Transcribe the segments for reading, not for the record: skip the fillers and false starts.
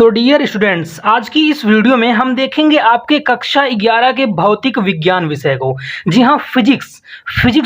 तो dear students, आज की इस वीडियो में हम देखेंगे आपके कक्षा 11 के भौतिक विज्ञान विषय को। जी हाँ, फिजिक्स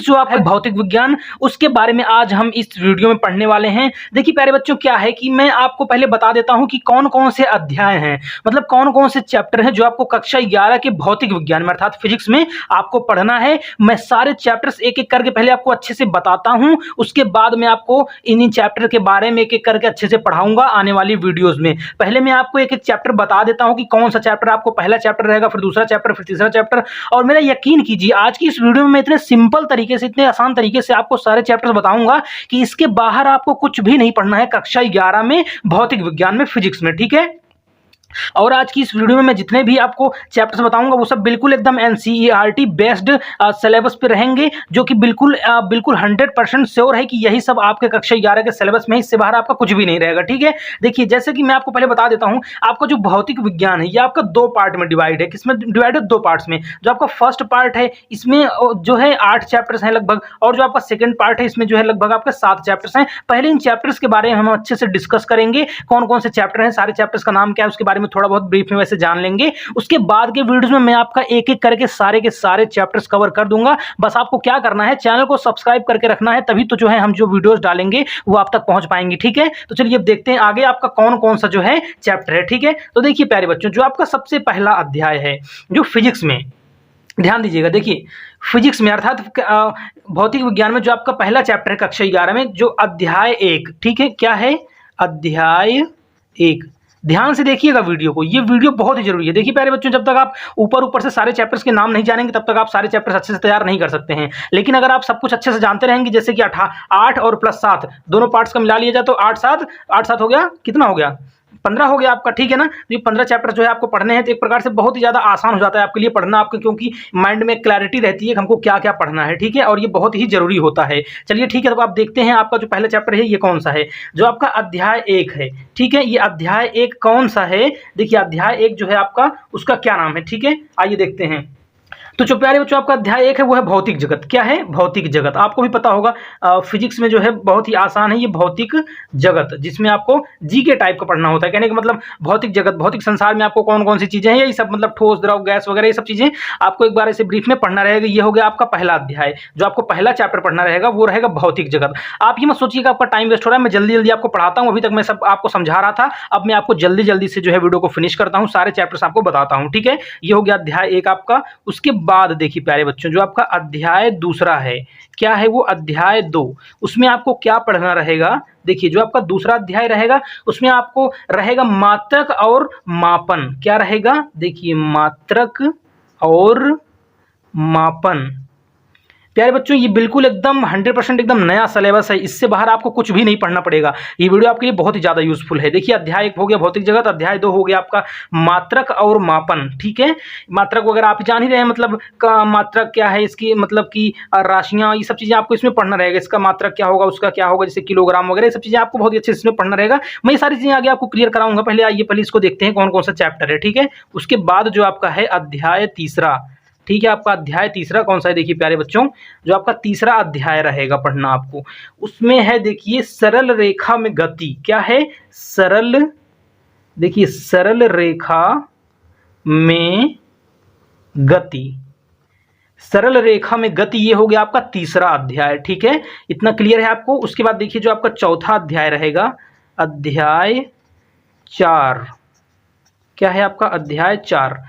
जो आपका भौतिक विज्ञान, उसके बारे में आज हम इस वीडियो में पढ़ने वाले हैं। देखिए प्यारे बच्चों, क्या है कि मैं आपको पहले बता देता हूं कि कौन कौन से अध्याय हैं, मतलब कौन कौन से चैप्टर हैं जो आपको कक्षा 11 के भौतिक विज्ञान में अर्थात फिजिक्स में आपको पढ़ना है। मैं सारे चैप्टर्स एक एक करके पहले आपको अच्छे से बताता हूं, उसके बाद मैं आपको इन चैप्टर के बारे में एक एक करके अच्छे से पढ़ाऊंगा आने वाली वीडियोज में। पहले मैं आपको एक एक चैप्टर बता देता हूं कि कौन सा चैप्टर आपको पहला चैप्टर रहेगा, फिर दूसरा चैप्टर, फिर तीसरा चैप्टर। और मेरा यकीन कीजिए, आज की इस वीडियो में मैं इतने सिंपल तरीके से, इतने आसान तरीके से आपको सारे चैप्टर्स बताऊंगा कि इसके बाहर आपको कुछ भी नहीं पढ़ना है कक्षा 11 में भौतिक विज्ञान में, फिजिक्स में। ठीक है। और आज की इस वीडियो में मैं जितने भी आपको चैप्टर्स बताऊंगा वो सब बिल्कुल एकदम एनसीईआरटी बेस्ड सिलेबस पे रहेंगे, जो कि बिल्कुल 100% श्योर है कि यही सब आपके कक्षा 11 के सिलेबस में, इससे बाहर आपका कुछ भी नहीं रहेगा। ठीक है। देखिए, जैसे कि मैं आपको पहले बता देता हूं, आपका जो भौतिक विज्ञान है ये आपका दो पार्ट में डिवाइड है। किसमें डिवाइड है? दो पार्ट्स में। जो आपका फर्स्ट पार्ट है इसमें जो है 8 चैप्टर्स हैं लगभग, और जो आपका सेकंड पार्ट है इसमें जो है लगभग आपके 7 चैप्टर्स हैं। पहले इन चैप्टर्स के बारे में हम अच्छे से डिस्कस करेंगे, कौन कौन से चैप्टर हैं, सारे चैप्टर्स का नाम क्या है, उसके बारे में थोड़ा बहुत ब्रीफ में वैसे जान लेंगे। उसके बाद के वीडियोस में मैं आपका एक एक करके सारे के सारे चैप्टर्स कवर कर दूंगा। बस आपको क्या करना है, चैनल को सब्सक्राइब करके रखना है, तभी तो जो है हम जो वीडियोस डालेंगे वो आप तक पहुंच पाएंगे। ठीक है। तो चलिए अब देखते हैं आगे आपका कौन कौन सा जो है चैप्टर है। ठीक है। तो देखिए प्यारे बच्चों, जो आपका सबसे पहला अध्याय है जो फिजिक्स में, ध्यान दीजिएगा। देखिए, फिजिक्स में अर्थात भौतिक विज्ञान में जो आपका पहला चैप्टर है कक्षा 11 में, जो अध्याय 1, ठीक है, क्या है? अध्याय 1। ध्यान से देखिएगा वीडियो को, ये वीडियो बहुत ही जरूरी है। देखिए प्यारे बच्चों, जब तक आप ऊपर से सारे चैप्टर्स के नाम नहीं जानेंगे तब तक आप सारे चैप्टर्स अच्छे से तैयार नहीं कर सकते हैं। लेकिन अगर आप सब कुछ अच्छे से जानते रहेंगे, जैसे कि 8 और प्लस 7 दोनों पार्ट्स का मिला लिया जाए तो 8 7 हो गया, कितना हो गया? 15 हो गया आपका। ठीक है ना। ये 15 चैप्टर जो है आपको पढ़ने हैं, तो एक प्रकार से बहुत ही ज्यादा आसान हो जाता है आपके लिए पढ़ना, आपके क्योंकि माइंड में क्लैरिटी रहती है कि हमको क्या क्या पढ़ना है। ठीक है। और ये बहुत ही जरूरी होता है। चलिए ठीक है, तो आप देखते हैं आपका जो पहला चैप्टर है ये कौन सा है, जो आपका अध्याय 1 है। ठीक है। ये अध्याय 1 कौन सा है? देखिए, अध्याय 1 जो है आपका, उसका क्या नाम है? ठीक है, आइए देखते हैं। तो जो प्यारे बच्चों आपका अध्याय 1 है वो है भौतिक जगत। क्या है? भौतिक जगत। आपको भी पता होगा, फिजिक्स में जो है बहुत ही आसान है ये भौतिक जगत, जिसमें आपको जी के टाइप का पढ़ना होता है। कहने का मतलब भौतिक जगत, भौतिक संसार में आपको कौन कौन सी चीजें हैं, यही सब, मतलब ठोस, द्रव, गैस वगैरह ये सब चीजें आपको एक बार ऐसे ब्रीफ में पढ़ना रहेगा। ये हो गया आपका पहला अध्याय। जो आपको पहला चैप्टर पढ़ना रहेगा वो रहेगा भौतिक जगत। आप ये मत सोचिएगा आपका टाइम वेस्ट हो रहा है, मैं जल्दी जल्दी आपको पढ़ाता हूँ। अभी तक मैं सब आपको समझा रहा था, अब मैं आपको जल्दी जल्दी से जो है वीडियो को फिनिश करता हूँ, सारे चैप्टर्स आपको बताता हूँ। ठीक है। ये हो गया अध्याय 1 आपका। उसके बाद देखिए प्यारे बच्चों, जो आपका अध्याय दूसरा है, क्या है वो? अध्याय 2। उसमें आपको क्या पढ़ना रहेगा? देखिए, जो आपका दूसरा अध्याय रहेगा उसमें आपको रहेगा मात्रक और मापन। क्या रहेगा? देखिए, मात्रक और मापन। प्यारे बच्चों, ये बिल्कुल एकदम 100% एकदम नया सिलेबस है, इससे बाहर आपको कुछ भी नहीं पढ़ना पड़ेगा। ये वीडियो आपके लिए बहुत ही ज़्यादा यूजफुल है। देखिए, अध्याय 1 हो गया भौतिक जगत, अध्याय 2 हो गया आपका मात्रक और मापन। ठीक है। मात्रक वगैरह आप जान ही रहे हैं, मतलब का मात्रक क्या है, इसकी मतलब की राशियाँ, ये सब चीज़ें आपको इसमें पढ़ना रहेगा। इसका मात्रक क्या होगा, उसका क्या होगा, जैसे किलोग्राम वगैरह, ये सब चीज़ें आपको बहुत ही अच्छे से इसमें पढ़ना रहेगा। मैं ये सारी चीज़ें आगे आपको क्लियर कराऊंगा। पहले आइए, पहले इसको देखते हैं कौन कौन सा चैप्टर है। ठीक है। उसके बाद जो आपका है अध्याय तीसरा। ठीक है। आपका अध्याय तीसरा कौन सा है? देखिए प्यारे बच्चों, जो आपका तीसरा अध्याय रहेगा पढ़ना आपको, उसमें है देखिए सरल रेखा में गति। क्या है? सरल, देखिए सरल रेखा में गति। सरल रेखा में गति, ये हो गया आपका तीसरा अध्याय। ठीक है। इतना क्लियर है आपको? उसके बाद देखिए जो आपका चौथा अध्याय रहेगा, अध्याय 4। क्या है आपका? अध्याय 4।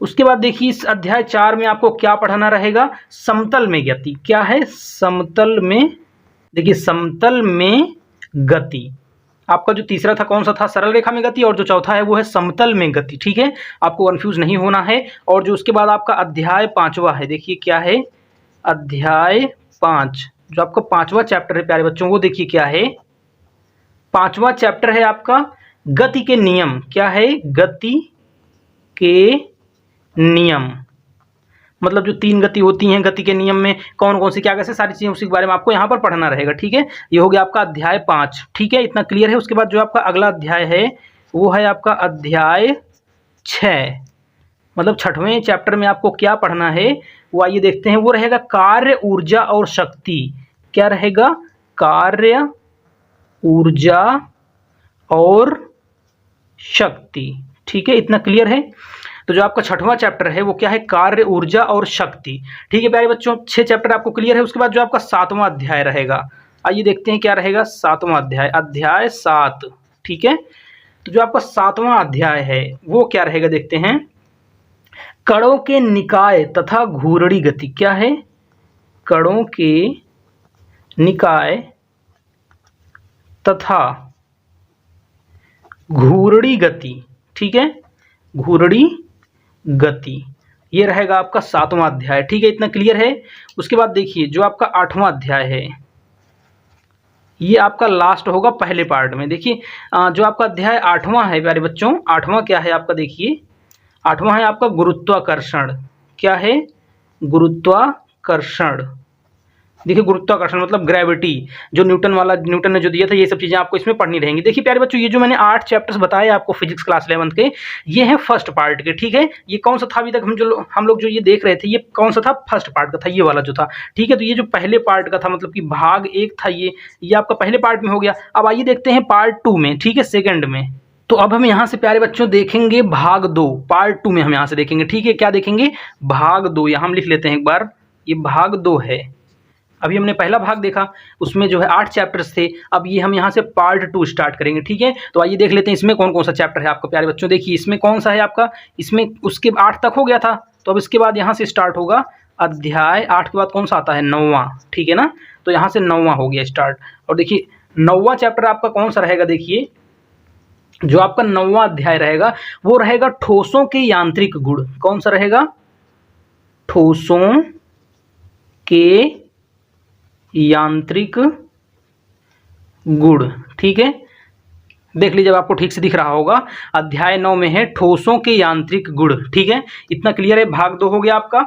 उसके बाद देखिए इस अध्याय 4 में आपको क्या पढ़ना रहेगा? समतल में गति। क्या है? समतल में, देखिए समतल में गति। आपका जो तीसरा था कौन सा था? सरल रेखा में गति। और जो चौथा है वो है समतल में गति। ठीक है। आपको कंफ्यूज नहीं होना है। और जो उसके बाद आपका अध्याय 5वां है, देखिए क्या है? अध्याय 5, जो आपका 5वां चैप्टर है प्यारे बच्चों, वो देखिए क्या है? 5वां चैप्टर है आपका गति के नियम। क्या है? गति के नियम, मतलब जो 3 गति होती हैं, गति के नियम में कौन कौन सी क्या कैसे सारी चीजें, उसी के बारे में आपको यहाँ पर पढ़ना रहेगा। ठीक है। ये हो गया आपका अध्याय 5। ठीक है। इतना क्लियर है? उसके बाद जो आपका अगला अध्याय है वो है आपका अध्याय 6, मतलब 6वें चैप्टर में आपको क्या पढ़ना है वो आइए देखते हैं। वो रहेगा कार्य, ऊर्जा और शक्ति। क्या रहेगा? कार्य, ऊर्जा और शक्ति। ठीक है, इतना क्लियर है। तो जो आपका छठवां चैप्टर है वो क्या है, कार्य, ऊर्जा और शक्ति। ठीक है प्यारे बच्चों, 6 चैप्टर आपको क्लियर है। उसके बाद जो आपका 7वां अध्याय रहेगा, आइए देखते हैं क्या रहेगा 7वां अध्याय, अध्याय 7। ठीक है, तो जो आपका 7वां अध्याय है वो क्या रहेगा, देखते हैं। कणों के निकाय तथा घूर्णी गति। क्या है, कणों के निकाय तथा घूर्णी गति। ठीक है, घूर्णी गति, ये रहेगा आपका 7वां अध्याय। ठीक है, इतना क्लियर है। उसके बाद देखिए जो आपका 8वां अध्याय है, ये आपका लास्ट होगा पहले पार्ट में। देखिए जो आपका अध्याय 8वां है प्यारे बच्चों, 8वां क्या है आपका, देखिए 8वां है आपका गुरुत्वाकर्षण। क्या है, गुरुत्वाकर्षण। देखिए गुरुत्वाकर्षण मतलब ग्रेविटी, जो न्यूटन ने जो दिया था, ये सब चीज़ें आपको इसमें पढ़नी रहेंगी। देखिए प्यारे बच्चों, ये जो मैंने 8 चैप्टर्स बताए आपको फिजिक्स क्लास 11th के, ये हैं फर्स्ट पार्ट के। ठीक है, ये कौन सा था अभी तक हम लोग जो ये देख रहे थे, ये कौन सा था, फर्स्ट पार्ट का था ये वाला जो था। ठीक है, तो ये जो पहले पार्ट का था, मतलब कि भाग 1 था, ये आपका पहले पार्ट में हो गया। अब आइए देखते हैं पार्ट 2 में। ठीक है, सेकेंड में। तो अब हम यहाँ से प्यारे बच्चों देखेंगे भाग 2, पार्ट 2 में हम यहाँ से देखेंगे। ठीक है, क्या देखेंगे, भाग 2। यहाँ हम लिख लेते हैं एक बार, ये भाग 2 है। अभी हमने पहला भाग देखा, उसमें जो है 8 चैप्टर्स थे। अब ये हम यहाँ से पार्ट 2 स्टार्ट करेंगे। ठीक है, तो आइए देख लेते हैं इसमें कौन कौन सा चैप्टर है आपका प्यारे बच्चों। देखिए इसमें कौन सा है आपका, इसमें उसके 8 तक हो गया था, तो अब इसके बाद यहाँ से स्टार्ट होगा अध्याय 8 के बाद कौन सा आता है, 9वां। ठीक है ना, तो यहाँ से 9वां हो गया स्टार्ट। और देखिए 9वां चैप्टर आपका कौन सा रहेगा, देखिए जो आपका 9वां अध्याय रहेगा वो रहेगा ठोसों के यांत्रिक गुण। कौन सा रहेगा, ठोसों के यांत्रिक गुण। ठीक है, देख लीजिए, आपको ठीक से दिख रहा होगा, अध्याय 9 में है ठोसों के यांत्रिक गुण। ठीक है, इतना क्लियर है। भाग 2 हो गया आपका,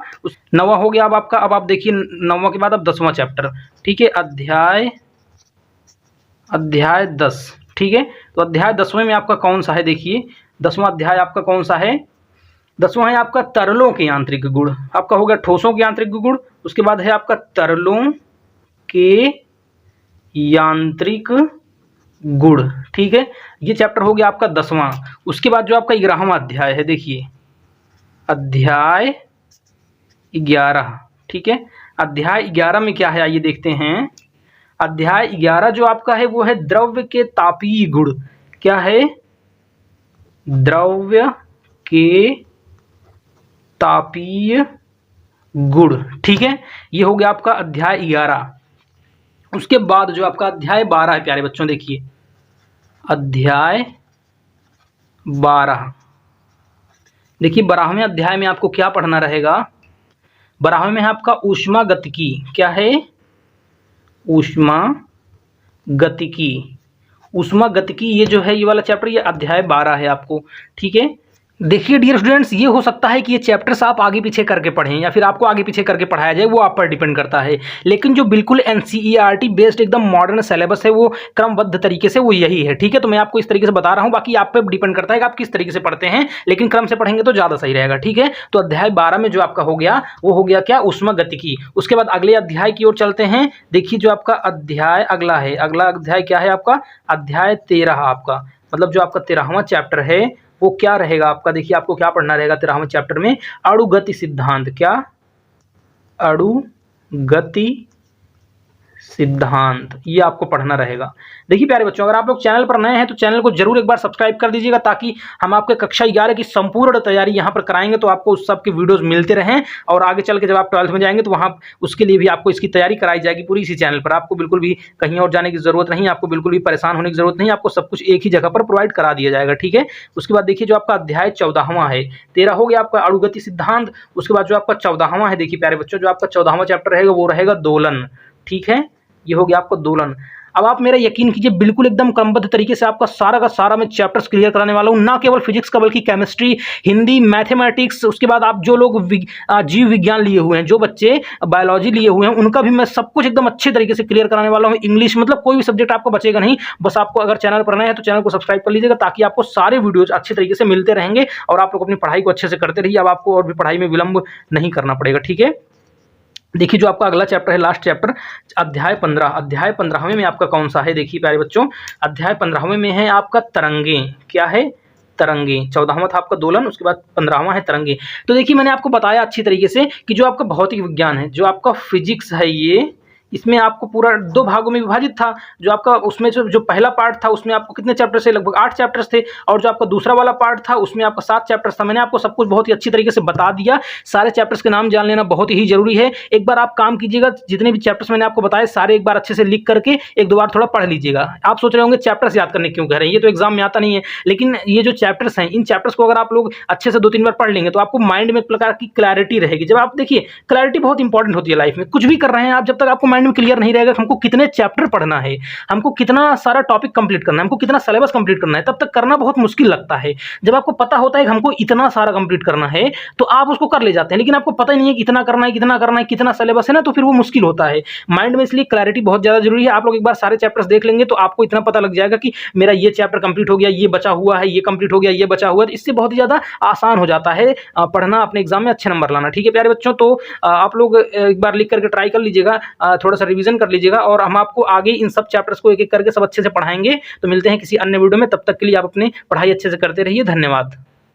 9वां हो गया अब आपका। अब आप देखिए 9वां के बाद अब 10वां चैप्टर। ठीक है, अध्याय 10। ठीक है, तो अध्याय 10वें में आपका कौन सा है, देखिए 10वां अध्याय आपका कौन सा है, 10वां है आपका तरलों के यांत्रिक गुण। आपका हो गया ठोसों के यांत्रिक गुण, उसके बाद है आपका तरलों के यांत्रिक गुण। ठीक है, ये चैप्टर हो गया आपका 10वां। उसके बाद जो आपका 11वां अध्याय है, देखिए अध्याय 11। ठीक है, अध्याय 11 में क्या है, आइए देखते हैं। अध्याय 11 जो आपका है वो है द्रव्य के तापीय गुण। क्या है, द्रव्य के तापीय गुण। ठीक है, ये हो गया आपका अध्याय 11। उसके बाद जो आपका अध्याय 12 है प्यारे बच्चों, देखिए अध्याय 12। देखिए 12वें अध्याय में आपको क्या पढ़ना रहेगा, 12वें में है आपका ऊष्मा गतिकी। क्या है, ऊष्मा गतिकी। ऊष्मा गतिकी ये जो है, ये वाला चैप्टर, ये अध्याय 12 है आपको। ठीक है, देखिए डियर स्टूडेंट्स, ये हो सकता है कि ये चैप्टर्स आप आगे पीछे करके पढ़ें या फिर आपको आगे पीछे करके पढ़ाया जाए, वो आप पर डिपेंड करता है। लेकिन जो बिल्कुल एनसीईआरटी बेस्ड एकदम मॉडर्न सिलेबस है, वो क्रमबद्ध तरीके से वो यही है। ठीक है, तो मैं आपको इस तरीके से बता रहा हूँ, बाकी आप पर डिपेंड करता है कि आप किस तरीके से पढ़ते हैं, लेकिन क्रम से पढ़ेंगे तो ज़्यादा सही रहेगा। ठीक है, तो अध्याय 12 में जो आपका हो गया वो हो गया क्या, ऊष्मा गतिकी। उसके बाद अगले अध्याय की ओर चलते हैं। देखिए जो आपका अध्याय अगला है, अगला अध्याय क्या है आपका, अध्याय 13 आपका, मतलब जो आपका 13वां चैप्टर है वो क्या रहेगा आपका। देखिए आपको क्या पढ़ना रहेगा 13वें चैप्टर में, अणुगति सिद्धांत। क्या, अणुगति सिद्धांत, ये आपको पढ़ना रहेगा। देखिए प्यारे बच्चों, अगर आप लोग चैनल पर नए हैं तो चैनल को जरूर एक बार सब्सक्राइब कर दीजिएगा, ताकि हम आपके कक्षा 11 की संपूर्ण तैयारी यहाँ पर कराएंगे, तो आपको उस सब के वीडियोस मिलते रहें। और आगे चल के जब आप 12th में जाएंगे तो वहाँ उसके लिए भी आपको इसकी तैयारी कराई जाएगी पूरी इसी चैनल पर। आपको बिल्कुल भी कहीं और जाने की जरूरत नहीं, आपको बिल्कुल भी परेशान होने की जरूरत नहीं, आपको सब कुछ एक ही जगह पर प्रोवाइड करा दिया जाएगा। ठीक है, उसके बाद देखिए जो आपका अध्याय 14वां है, 13 हो गया आपका अणुगति सिद्धांत। उसके बाद जो आपका 14वां है, देखिए प्यारे बच्चों, जो आपका 14वां चैप्टर रहेगा वो रहेगा दोलन। ठीक है, ये हो गया आपको दोलन। अब आप मेरा यकीन कीजिए, बिल्कुल एकदम क्रमबद्ध तरीके से आपका सारा का सारा मैं चैप्टर्स क्लियर कराने वाला हूँ, ना केवल फिजिक्स का बल्कि केमिस्ट्री, हिंदी, मैथमेटिक्स। उसके बाद आप जो लोग जीव विज्ञान लिए हुए हैं, जो बच्चे बायोलॉजी लिए हुए हैं, उनका भी मैं सब कुछ एकदम अच्छे तरीके से क्लियर कराने वाला हूँ। इंग्लिश, मतलब कोई भी सब्जेक्ट आपको बचेगा नहीं। बस आपको अगर चैनल पर नए हैं तो चैनल को सब्सक्राइब कर लीजिएगा, ताकि आपको सारे वीडियोज अच्छे तरीके से मिलते रहेंगे और आप लोग अपनी पढ़ाई को अच्छे से करते रहिए। अब आपको और भी पढ़ाई में विलंब नहीं करना पड़ेगा। ठीक है, देखिए जो आपका अगला चैप्टर है, लास्ट चैप्टर, अध्याय 15। अध्याय 15वें में आपका कौन सा है, देखिए प्यारे बच्चों, अध्याय 15वें में है आपका तरंगे। क्या है, तरंगे, 14वां था आपका दोलन, उसके बाद 15वां है तरंगे। तो देखिए मैंने आपको बताया अच्छी तरीके से कि जो आपका भौतिक विज्ञान है, जो आपका फिजिक्स है ये, इसमें आपको पूरा 2 भागों में विभाजित था। जो आपका उसमें जो पहला पार्ट था उसमें आपको कितने चैप्टर्स थे, लगभग 8 चैप्टर्स थे, और जो आपका दूसरा वाला पार्ट था उसमें आपका 7 चैप्टर्स था। मैंने आपको सब कुछ बहुत ही अच्छी तरीके से बता दिया। सारे चैप्टर्स के नाम जान लेना बहुत ही ज़रूरी है। एक बार आप काम कीजिएगा, जितने भी चैप्टर्स मैंने आपको बताए सारे एक बार अच्छे से लिख करके एक दो बार थोड़ा पढ़ लीजिएगा। आप सोच रहे होंगे चैप्टर्स याद करने क्यों कह रहे हैं, ये तो एग्जाम में आता नहीं है। लेकिन ये जो चैप्टर्स हैं, इन चैप्टर्स को अगर आप लोग अच्छे से 2-3 बार पढ़ लेंगे तो आपको माइंड में एक प्रकार की क्लैरिटी रहेगी। जब आप देखिए, क्लैरिटी बहुत इंपॉर्टेंट होती है लाइफ में। कुछ भी कर रहे हैं आप, जब तक आपको माइंड में क्लियर नहीं रहेगा हमको कितने चैप्टर पढ़ना है, हमको कितना सारा टॉपिक कंप्लीट करना है, हमको कितना सिलेबस कंप्लीट करना है, तब तक करना बहुत मुश्किल लगता है। जब आपको पता होता है कि हमको इतना सारा कंप्लीट करना है तो आप उसको कर ले जाते हैं, लेकिन आपको पता ही नहीं है कि इतना करना है, कितना करना है, कितना सिलेबस है ना, तो फिर वो मुश्किल होता है माइंड में। इसलिए क्लैरिटी बहुत ज़्यादा जरूरी है। आप लोग एक बार सारे चैप्टर्स देख लेंगे तो आपको इतना पता लग जाएगा कि मेरा ये चैप्टर कंप्लीट हो गया, ये बचा हुआ है, ये कंप्लीट हो गया, ये बचा हुआ है। तो इससे बहुत ही ज़्यादा आसान हो जाता है पढ़ना, अपने एग्जाम में अच्छे नंबर लाना। ठीक है प्यारे बच्चों, तो आप लोग एक बार लिख करके ट्राई कर लीजिएगा, थोड़ा सा रिवीजन कर लीजिएगा, और हम आपको आगे इन सब चैप्टर्स को एक एक करके सब अच्छे से पढ़ाएंगे। तो मिलते हैं किसी अन्य वीडियो में, तब तक के लिए आप अपनी पढ़ाई अच्छे से करते रहिए। धन्यवाद।